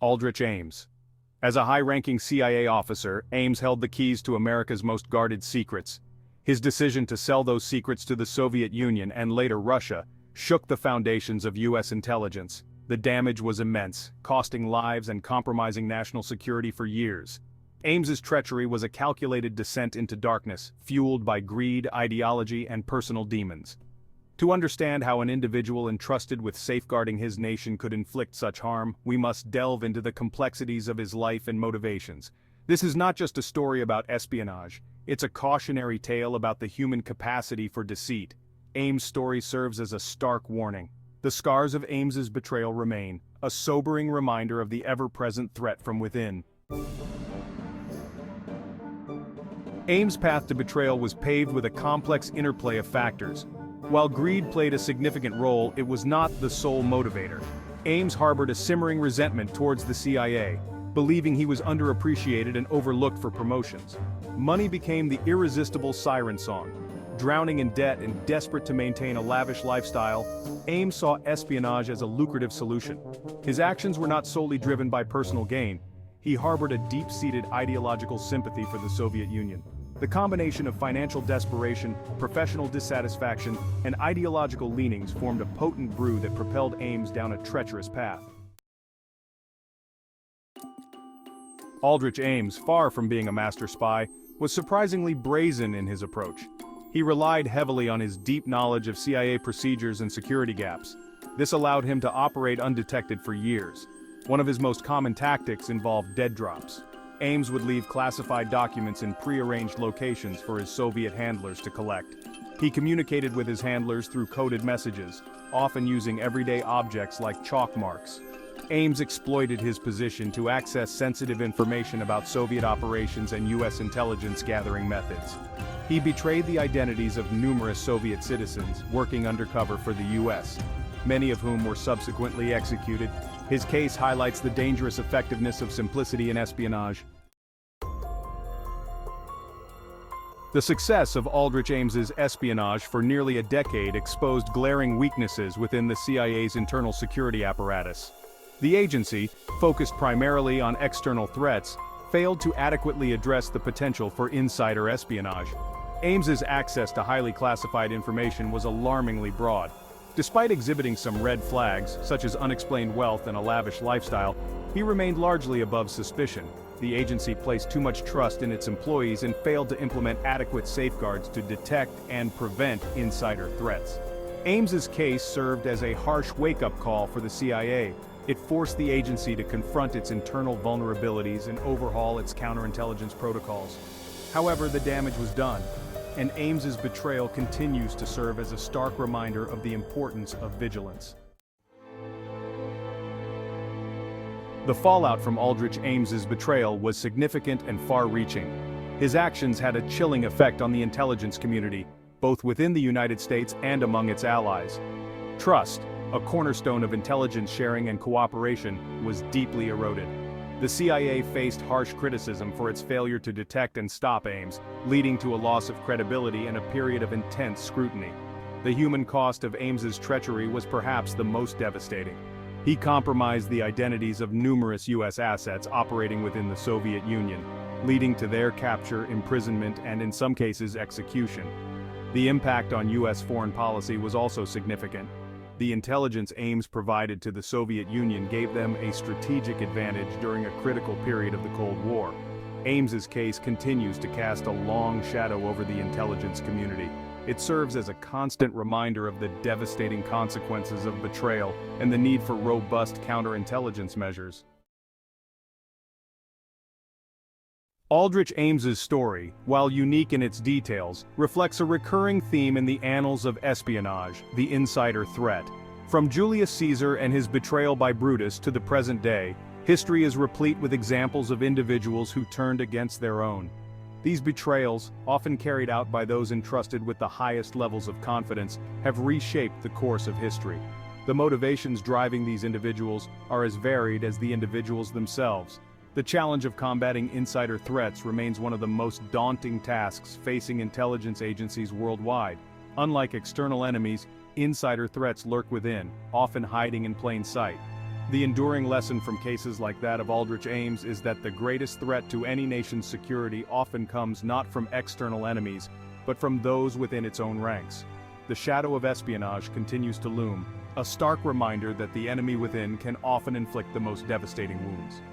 Aldrich Ames. As a high-ranking CIA officer, Ames held the keys to America's most guarded secrets. His decision to sell those secrets to the Soviet Union and later Russia shook the foundations of U.S. intelligence. The damage was immense, costing lives and compromising national security for years. Ames's treachery was a calculated descent into darkness, fueled by greed, ideology, and personal demons. To understand how an individual entrusted with safeguarding his nation could inflict such harm, we must delve into the complexities of his life and motivations. This is not just a story about espionage, it's a cautionary tale about the human capacity for deceit. Ames' story serves as a stark warning. The scars of Ames's betrayal remain, a sobering reminder of the ever-present threat from within. Ames' path to betrayal was paved with a complex interplay of factors. While greed played a significant role, it was not the sole motivator. Ames harbored a simmering resentment towards the CIA, believing he was underappreciated and overlooked for promotions. Money became the irresistible siren song. Drowning in debt and desperate to maintain a lavish lifestyle, Ames saw espionage as a lucrative solution. His actions were not solely driven by personal gain. He harbored a deep-seated ideological sympathy for the Soviet Union. The combination of financial desperation, professional dissatisfaction, and ideological leanings formed a potent brew that propelled Ames down a treacherous path. Aldrich Ames, far from being a master spy, was surprisingly brazen in his approach. He relied heavily on his deep knowledge of CIA procedures and security gaps. This allowed him to operate undetected for years. One of his most common tactics involved dead drops. Ames would leave classified documents in pre-arranged locations for his Soviet handlers to collect. He communicated with his handlers through coded messages, often using everyday objects like chalk marks. Ames exploited his position to access sensitive information about Soviet operations and U.S. intelligence gathering methods. He betrayed the identities of numerous Soviet citizens working undercover for the U.S., many of whom were subsequently executed. His case highlights the dangerous effectiveness of simplicity in espionage. The success of Aldrich Ames's espionage for nearly a decade exposed glaring weaknesses within the CIA's internal security apparatus. The agency, focused primarily on external threats, failed to adequately address the potential for insider espionage. Ames's access to highly classified information was alarmingly broad. Despite exhibiting some red flags, such as unexplained wealth and a lavish lifestyle, he remained largely above suspicion. The agency placed too much trust in its employees and failed to implement adequate safeguards to detect and prevent insider threats. Ames's case served as a harsh wake-up call for the CIA. It forced the agency to confront its internal vulnerabilities and overhaul its counterintelligence protocols. However, the damage was done, and Ames's betrayal continues to serve as a stark reminder of the importance of vigilance. The fallout from Aldrich Ames's betrayal was significant and far-reaching. His actions had a chilling effect on the intelligence community, both within the United States and among its allies. Trust, a cornerstone of intelligence sharing and cooperation, was deeply eroded. The CIA faced harsh criticism for its failure to detect and stop Ames, leading to a loss of credibility and a period of intense scrutiny. The human cost of Ames's treachery was perhaps the most devastating. He compromised the identities of numerous U.S. assets operating within the Soviet Union, leading to their capture, imprisonment, and in some cases execution. The impact on U.S. foreign policy was also significant. The intelligence Ames provided to the Soviet Union gave them a strategic advantage during a critical period of the Cold War. Ames's case continues to cast a long shadow over the intelligence community. It serves as a constant reminder of the devastating consequences of betrayal and the need for robust counterintelligence measures. Aldrich Ames's story, while unique in its details, reflects a recurring theme in the annals of espionage, the insider threat. From Julius Caesar and his betrayal by Brutus to the present day, history is replete with examples of individuals who turned against their own. These betrayals, often carried out by those entrusted with the highest levels of confidence, have reshaped the course of history. The motivations driving these individuals are as varied as the individuals themselves. The challenge of combating insider threats remains one of the most daunting tasks facing intelligence agencies worldwide. Unlike external enemies, insider threats lurk within, often hiding in plain sight. The enduring lesson from cases like that of Aldrich Ames is that the greatest threat to any nation's security often comes not from external enemies, but from those within its own ranks. The shadow of espionage continues to loom, a stark reminder that the enemy within can often inflict the most devastating wounds.